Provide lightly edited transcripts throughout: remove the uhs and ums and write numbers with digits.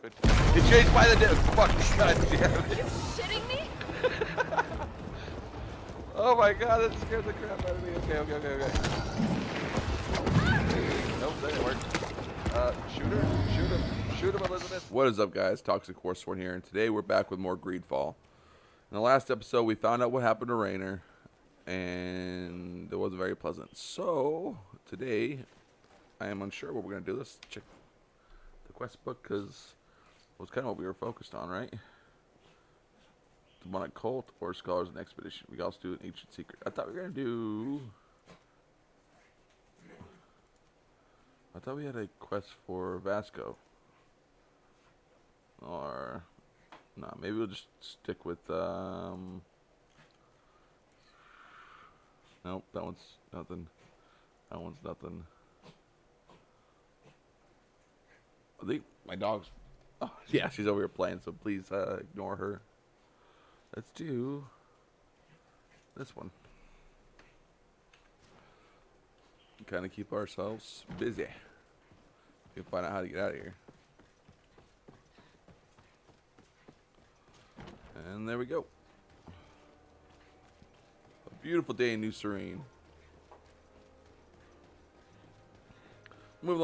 Good. It changed by the day. Fuck, god damn Are it. you shitting me? Oh my god, that scared the crap out of me. Okay. Nope, that didn't work. Shoot him, Elizabeth. What is up, guys? Toxic Horseborn here, and today we're back with more GreedFall. In the last episode, we found out what happened to Rainer, and it wasn't very pleasant. So, today, I am unsure what we're going to do. Let's check the quest book, because it was kind of what we were focused on, right? Demonic Cult or Scholars and Expedition. We can also do an Ancient Secret. I thought we were going to do... I thought we had a quest for Vasco. Or... No, maybe we'll just stick with... Nope, that one's nothing. That one's nothing. I think my dog's... Oh, yeah, she's over here playing, so please ignore her. Let's do this one. Kind of keep ourselves busy. We can find out how to get out of here. And there we go. A beautiful day in New Serene. We're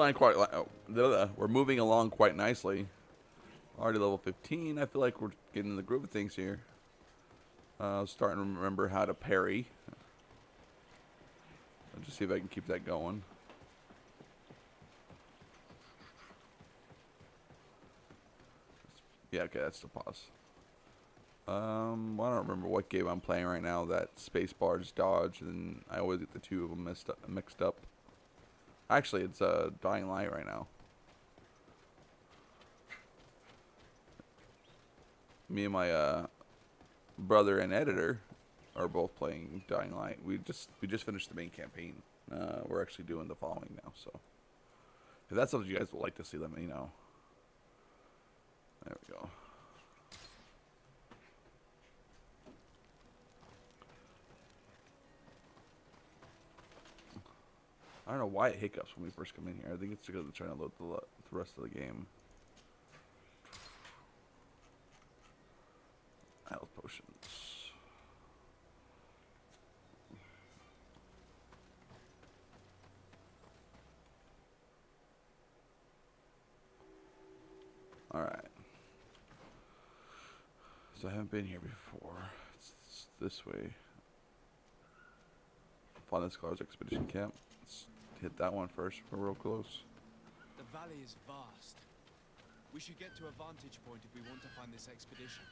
moving along quite nicely. Already level 15. I feel like we're getting in the groove of things here. Starting to remember how to parry. I'll just see if I can keep that going. Yeah, okay, that's the pause. I don't remember what game I'm playing right now. That spacebar is dodge, and I always get the two of them mixed up. Actually, it's Dying Light right now. Me and my brother and editor are both playing Dying Light. We just finished the main campaign. We're actually doing the following now. So if that's something you guys would like to see, let me know. There we go. I don't know why it hiccups when we first come in here. I think it's because it's trying to load the rest of the game. Health potions. Alright. So I haven't been here before. It's this way. Find the Scholars Expedition Camp. Let's hit that one first. We're real close. The valley is vast. We should get to a vantage point if we want to find this expedition.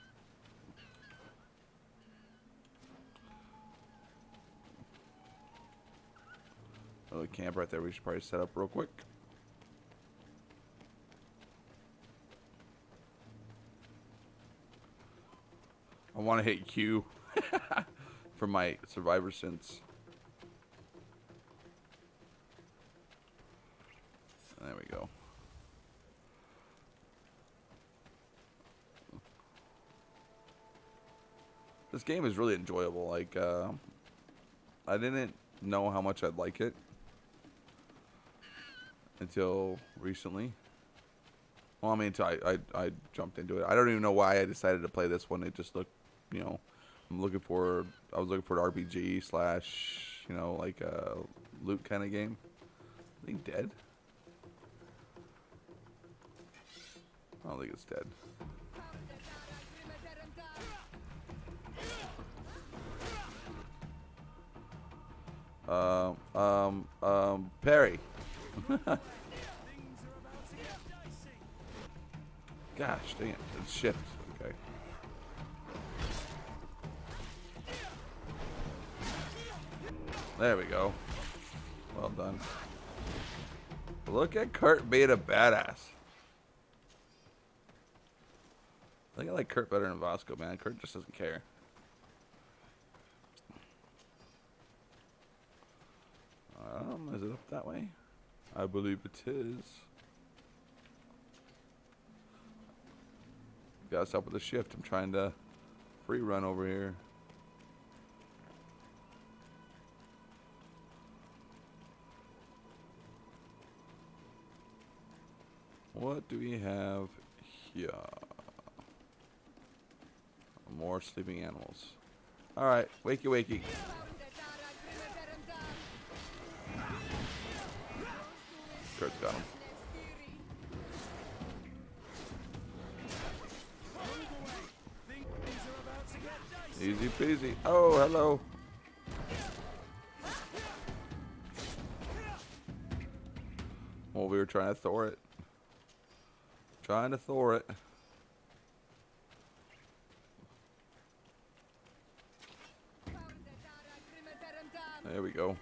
Another camp right there we should probably set up real quick. I want to hit Q for my survivor sense. There we go. This game is really enjoyable. Like, I didn't know how much I'd like it until recently. Well, I mean, until I jumped into it. I don't even know why I decided to play this one. It just looked, you know, I was looking for an RPG / you know, like a loot kind of game. I think dead. I don't think it's dead. Perry. Gosh, dang it. It's shift. Okay. There we go. Well done. Look at Kurt being a badass. I think I like Kurt better than Vasco, man. Kurt just doesn't care. Is it up that way? I believe it is. Gotta stop with the shift. I'm trying to free run over here. What do we have Yeah. More sleeping animals. Alright, wakey wakey. Kurt's got him. Easy peasy. Oh, hello. Well, we were trying to Thor it. Trying to Thor it. There we go.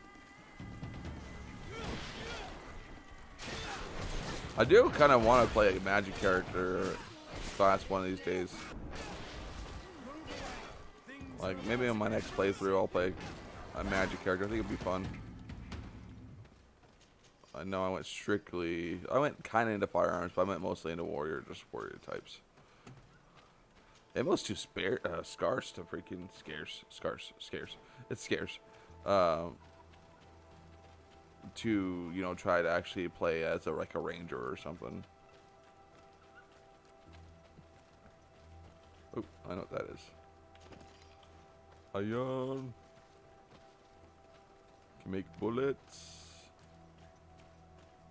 I do kind of want to play a magic character class one of these days. Like, maybe on my next playthrough I'll play a magic character. I think it'd be fun. I know I went kind of into firearms, but I went mostly into just warrior types. Ammo's too scarce to freaking scarce. It's scarce. To, you know, try to actually play as like a ranger or something. Oh, I know what that is. Iron. Can make bullets.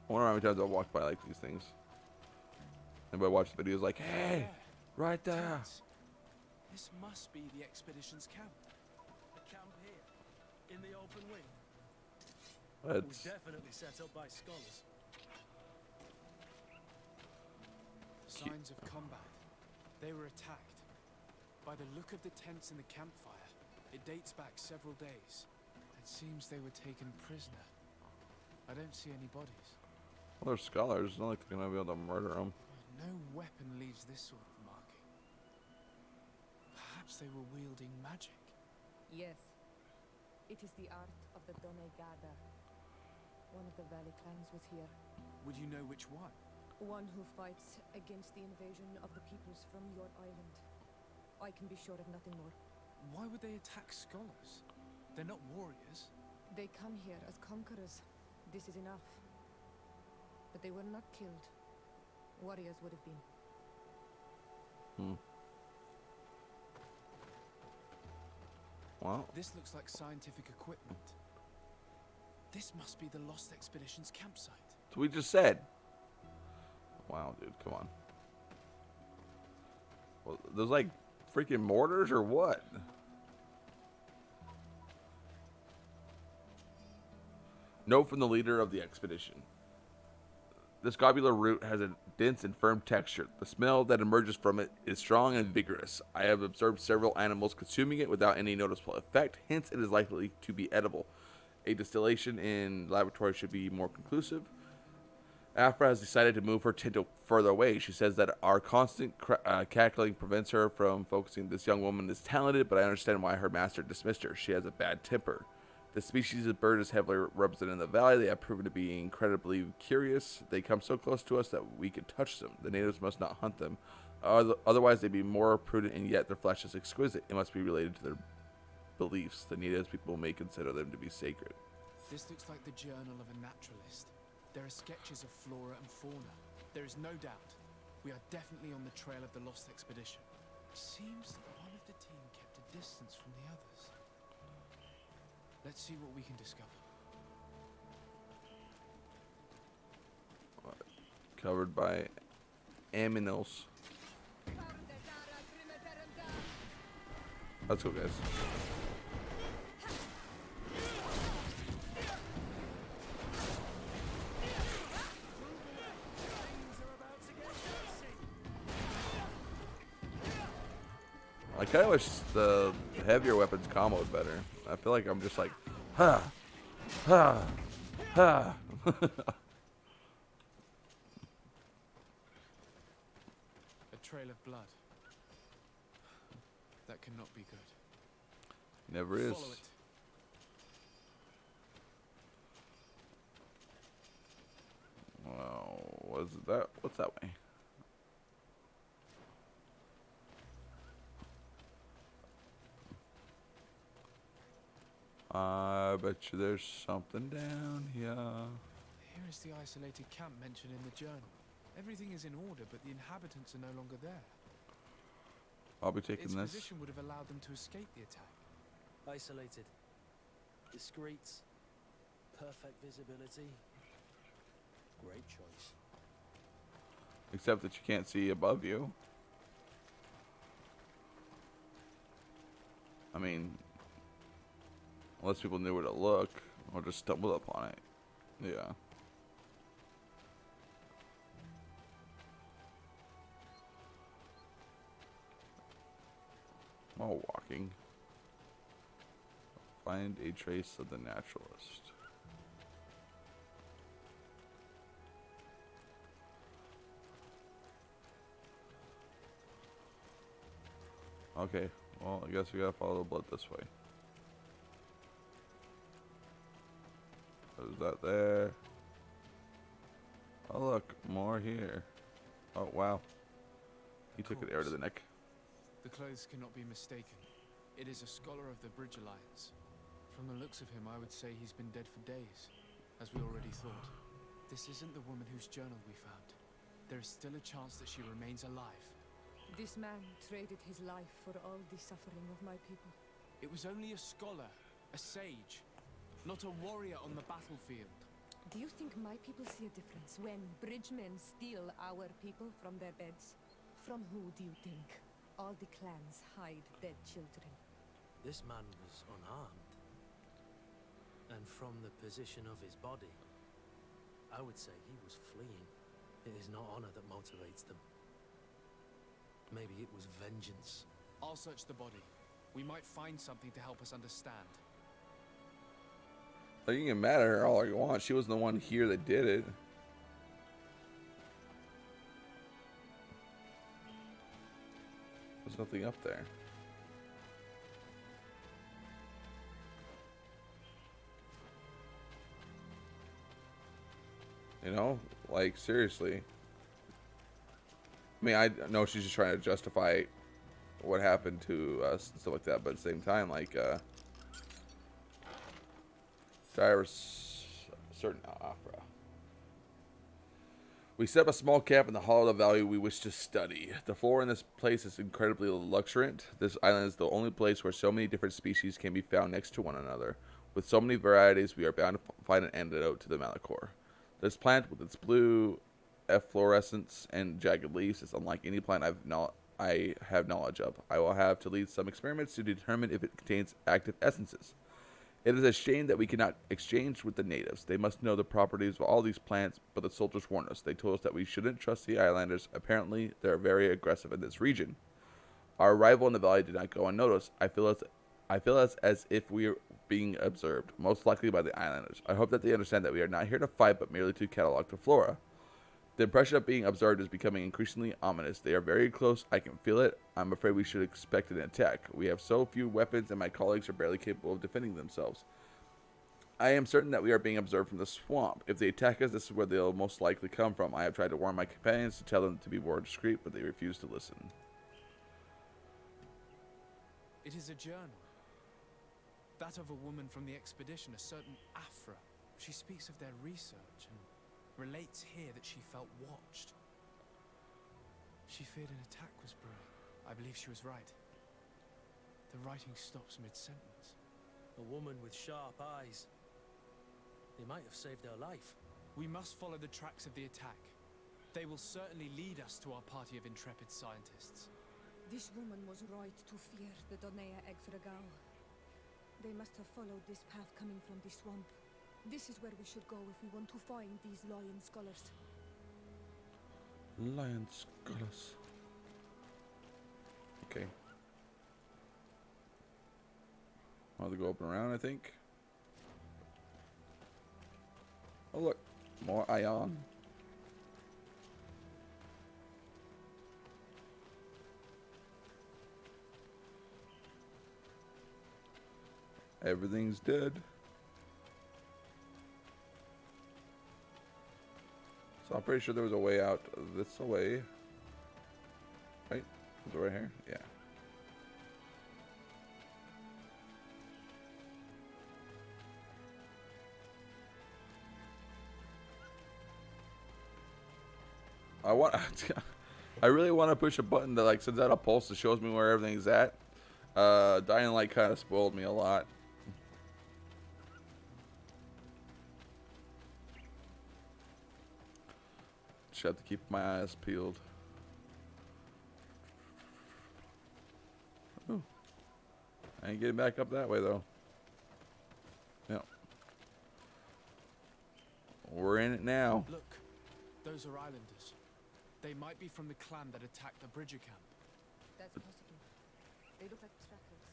I wonder how many times I walk by like these things. Anybody watch the videos like, hey, right there. This must be the expedition's camp. A camp here, in the open wing. It's It was definitely set up by scholars. Signs of combat. They were attacked. By the look of the tents and the campfire, it dates back several days. It seems they were taken prisoner. I don't see any bodies. well, they're scholars. It's not like they're gonna be able to murder them. No weapon leaves this sort of marking. Perhaps they were wielding magic. Yes. It is the art of the Donegada. One of the valley clans was here. Would you know which one? One who fights against the invasion of the peoples from your island. I can be sure of nothing more. Why would they attack scholars? They're not warriors. They come here as conquerors. This is enough. But they were not killed. Warriors would have been. Wow. This looks like scientific equipment. This must be the Lost Expedition's campsite. That's what we just said. Wow, dude, come on. Well, there's like freaking mortars or what? Note from the leader of the expedition. This globular root has a dense and firm texture. The smell that emerges from it is strong and vigorous. I have observed several animals consuming it without any noticeable effect, hence it is likely to be edible. A distillation in laboratory should be more conclusive. Afra has decided to move her tent further away. She says that our constant cackling prevents her from focusing. This young woman is talented, but I understand why her master dismissed her. She has a bad temper. The species of bird is heavily represented in the valley. They have proven to be incredibly curious. They come so close to us that we can touch them. The natives must not hunt them. Otherwise, they'd be more prudent, and yet their flesh is exquisite. It must be related to their beliefs. The natives people may consider them to be sacred. This looks like the journal of a naturalist. There are sketches of flora and fauna. There is no doubt. We are definitely on the trail of the Lost Expedition. Seems that one of the team kept a distance from the others. Let's see what we can discover. Covered by aminos. Let's go, guys. I kind of wish the heavier weapons comboed better. I feel like I'm just like, ha, ha, ha. A trail of blood. That cannot be good. Never is. Follow it. Wow, what's that? What's that way? I bet you there's something down here. Here is the isolated camp mentioned in the journal. Everything is in order, but the inhabitants are no longer there. I'll be taking Its this. position would have allowed them to escape the attack. Isolated. Discreet. Perfect visibility. Great choice. Except that you can't see above you. I mean, unless people knew where to look or just stumbled upon it. Yeah. While walking, find a trace of the naturalist. Okay, well, I guess we gotta follow the blood this way. Is that there? Oh, look, more here. Oh, wow. He took it air to the neck. The clothes cannot be mistaken. It is a scholar of the Bridge Alliance. From the looks of him, I would say he's been dead for days, as we already thought. This isn't the woman whose journal we found. There is still a chance that she remains alive. This man traded his life for all the suffering of my people. It was only a scholar, a sage, not a warrior on the battlefield. Do you think my people see a difference when bridgemen steal our people from their beds? From who do you think all the clans hide dead children? This man was unarmed. And from the position of his body, I would say he was fleeing. It is not honor that motivates them. Maybe it was vengeance. I'll search the body. We might find something to help us understand. Like, you can mad at her all you want. She wasn't the one here that did it. There's nothing up there. You know, like, seriously. I mean, I know she's just trying to justify what happened to us and stuff like that, but at the same time, like, Cyrus, certain Afra. We set up a small camp in the hollow of the valley we wish to study. The flora in this place is incredibly luxuriant. This island is the only place where so many different species can be found next to one another. With so many varieties, we are bound to find an antidote to the Malachor. This plant, with its blue efflorescence and jagged leaves, is unlike any plant I have knowledge of. I will have to lead some experiments to determine if it contains active essences. It is a shame that we cannot exchange with the natives. They must know the properties of all these plants, but the soldiers warned us. They told us that we shouldn't trust the islanders. Apparently, they are very aggressive in this region. Our arrival in the valley did not go unnoticed. I feel as if we are being observed, most likely by the islanders. I hope that they understand that we are not here to fight, but merely to catalog the flora. The impression of being observed is becoming increasingly ominous. They are very close. I can feel it. I'm afraid we should expect an attack. We have so few weapons, and my colleagues are barely capable of defending themselves. I am certain that we are being observed from the swamp. If they attack us, this is where they'll most likely come from. I have tried to warn my companions to tell them to be more discreet, but they refuse to listen. It is a journal. That of a woman from the expedition, a certain Afra. She speaks of their research and relates here that she felt watched. She feared an attack was brewing. I believe she was right. The writing stops mid-sentence. A woman with sharp eyes. They might have saved her life. We must follow the tracks of the attack. They will certainly lead us to our party of intrepid scientists. This woman was right to fear the Donea Exregao. They must have followed this path coming from the swamp. This is where we should go if we want to find these lion scholars. Lion scholars. Okay. I'll have to go up and around, I think. Oh, look. More ion. Everything's dead. So I'm pretty sure there was a way out this way. Right? Is it right here? Yeah. I want. I really want to push a button that like sends out a pulse that shows me where everything's at. Dying Light kind of spoiled me a lot. Just have to keep my eyes peeled. Ooh. I ain't getting back up that way though. Yep. We're in it now. Look, those are islanders. They might be from the clan that attacked the Bridger camp. That's possible. They look like trackers.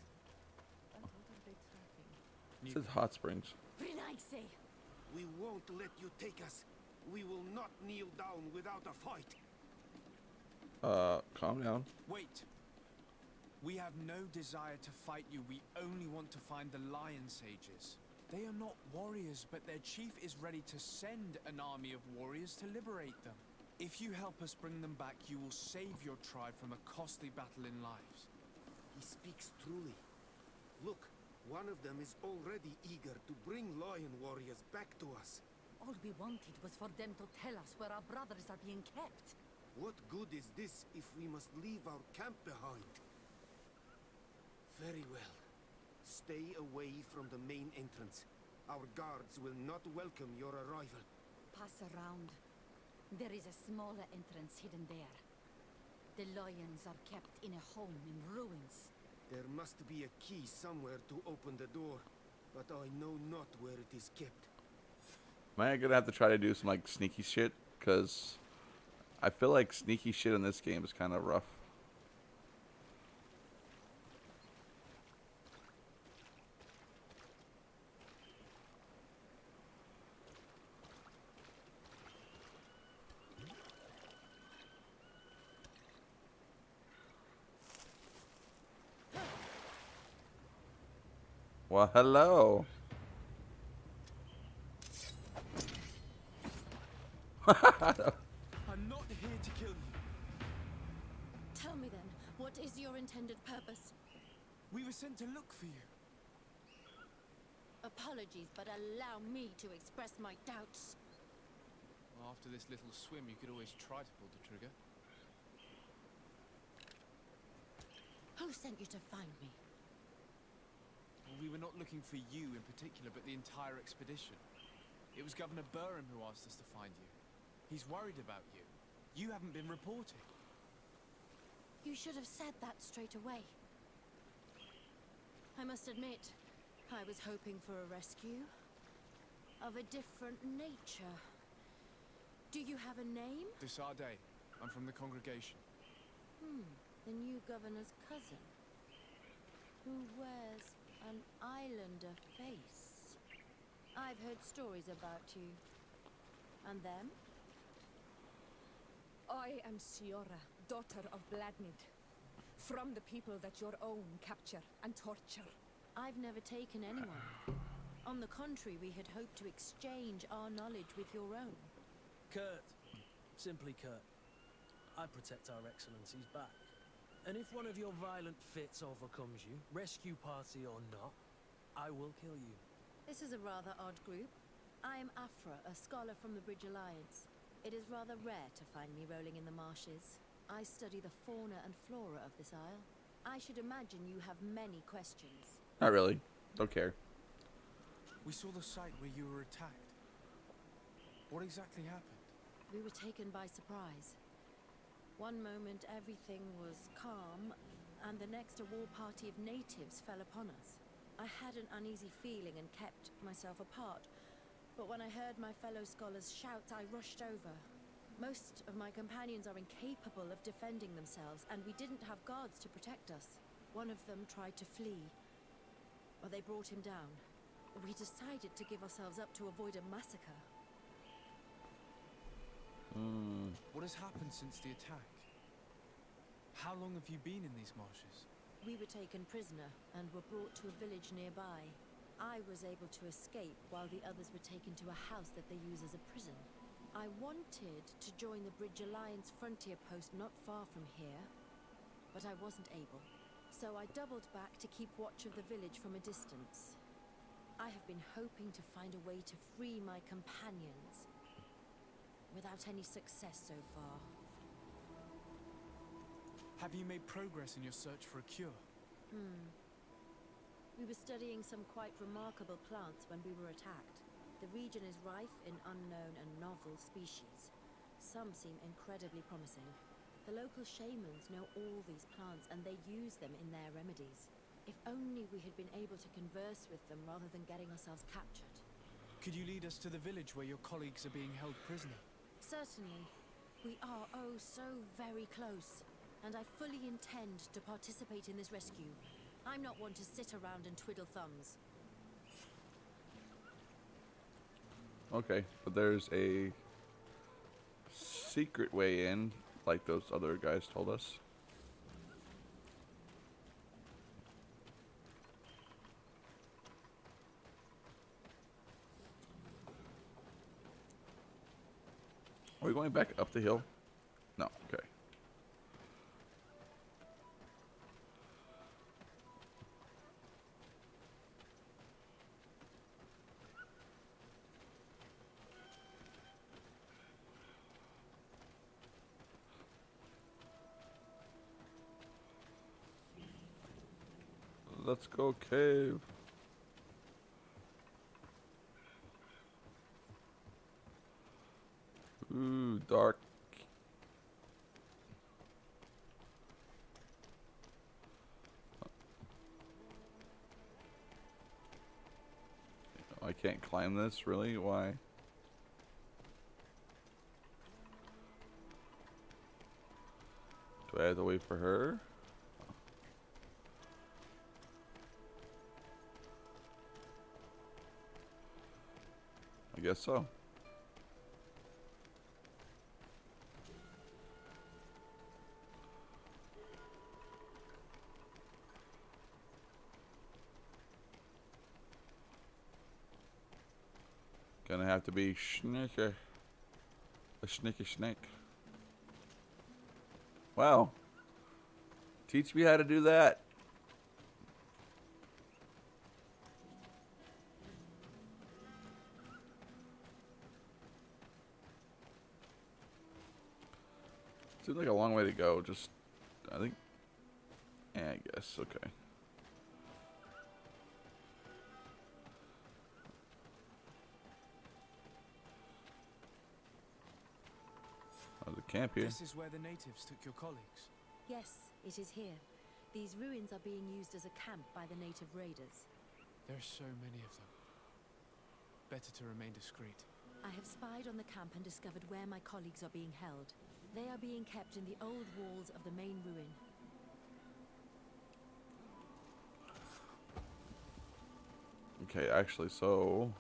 But what are they tracking? It says Hot Springs. Brinaise! We won't let you take us. We will not kneel down without a fight. Calm down. Wait. We have no desire to fight you. We only want to find the Lion Sages. They are not warriors, but their chief is ready to send an army of warriors to liberate them. If you help us bring them back, you will save your tribe from a costly battle in lives. He speaks truly. Look, one of them is already eager to bring lion warriors back to us. All we wanted was for them to tell us where our brothers are being kept. What good is this if we must leave our camp behind? Very well. Stay away from the main entrance. Our guards will not welcome your arrival. Pass around. There is a smaller entrance hidden there. The lions are kept in a home in ruins. There must be a key somewhere to open the door, but I know not where it is kept. Am I gonna have to try to do some like sneaky shit? Cause I feel like sneaky shit in this game is kind of rough. Well, hello. I'm not here to kill you. Tell me then, what is your intended purpose? We were sent to look for you. Apologies, but allow me to express my doubts. Well, after this little swim, you could always try to pull the trigger. Who sent you to find me? Well, we were not looking for you in particular, but the entire expedition. It was Governor Burham who asked us to find you. He's worried about you. You haven't been reporting. You should have said that straight away. I must admit, I was hoping for a rescue of a different nature. Do you have a name? Desarde. I'm from the congregation. The new governor's cousin, who wears an islander face. I've heard stories about you. And them? I am Siora, daughter of Bladnid, from the people that your own capture and torture. I've never taken anyone. On the contrary, we had hoped to exchange our knowledge with your own. Kurt. Simply Kurt. I protect our excellency's back. And if one of your violent fits overcomes you, rescue party or not, I will kill you. This is a rather odd group. I am Afra, a scholar from the Bridge Alliance. It is rather rare to find me rolling in the marshes. I study the fauna and flora of this isle. I should imagine you have many questions. Not really. Don't care. We saw the site where you were attacked. What exactly happened? We were taken by surprise. One moment everything was calm, and the next a war party of natives fell upon us. I had an uneasy feeling and kept myself apart, but when I heard my fellow scholars' shouts, I rushed over. Most of my companions are incapable of defending themselves, and we didn't have guards to protect us. One of them tried to flee, but they brought him down. We decided to give ourselves up to avoid a massacre. What has happened since the attack? How long have you been in these marshes? We were taken prisoner and were brought to a village nearby. I was able to escape while the others were taken to a house that they use as a prison. I wanted to join the Bridge Alliance frontier post not far from here, but I wasn't able. So I doubled back to keep watch of the village from a distance. I have been hoping to find a way to free my companions, without any success so far. Have you made progress in your search for a cure? We were studying some quite remarkable plants when we were attacked. The region is rife in unknown and novel species. Some seem incredibly promising. The local shamans know all these plants and they use them in their remedies. If only we had been able to converse with them rather than getting ourselves captured. Could you lead us to the village where your colleagues are being held prisoner? Certainly. We are oh so very close. And I fully intend to participate in this rescue. I'm not one to sit around and twiddle thumbs. Okay, but there's a secret way in, like those other guys told us. Are we going back up the hill? No, okay. Let's go cave. Ooh, dark. I can't climb this, really? Why? Do I have to wait for her? I guess so. Gonna have to be sneaky. A sneaky snake. Wow. Teach me how to do that. Seems like a long way to go. Just, I think. Yeah, I guess. Okay. There's a camp here. This is where the natives took your colleagues. Yes, it is here. These ruins are being used as a camp by the native raiders. There are so many of them. Better to remain discreet. I have spied on the camp and discovered where my colleagues are being held. They are being kept in the old walls of the main ruin. Okay, actually, so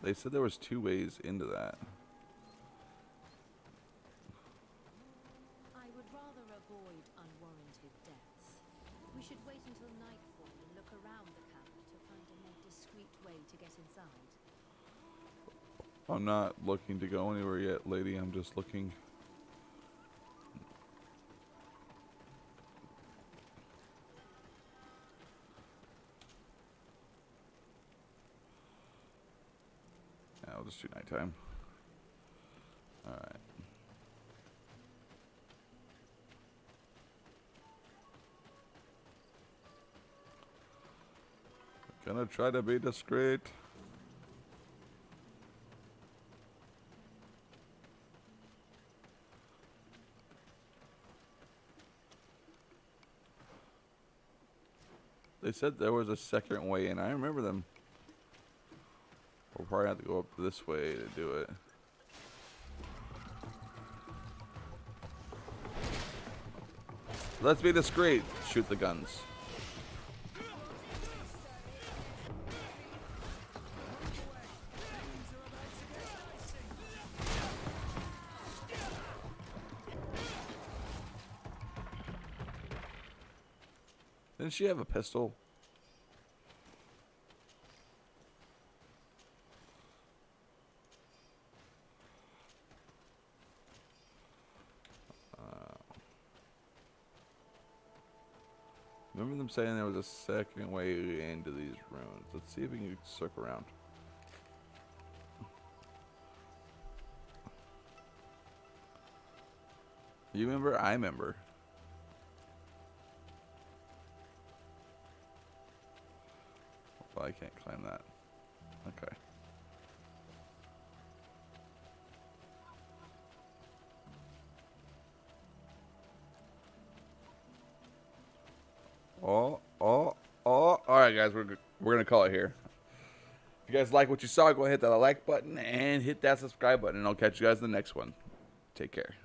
they said there was 2 ways into that. I would rather avoid unwarranted deaths. We should wait until nightfall and look around the camp to find a more discreet way to get inside. I'm not looking to go anywhere yet, lady. I'm just looking. Yeah, I'll just do nighttime. Alright. Gonna try to be discreet. They said there was a second way in. I remember them. We'll probably have to go up this way to do it. Let's be discreet. Shoot the guns. Didn't she have a pistol? Remember them saying there was a second way into these ruins. Let's see if we can circle around. You remember? I remember. Well, I can't climb that. Okay. Oh, oh, oh. All right, guys, we're going to call it here. If you guys like what you saw, go hit that like button and hit that subscribe button, and I'll catch you guys in the next one. Take care.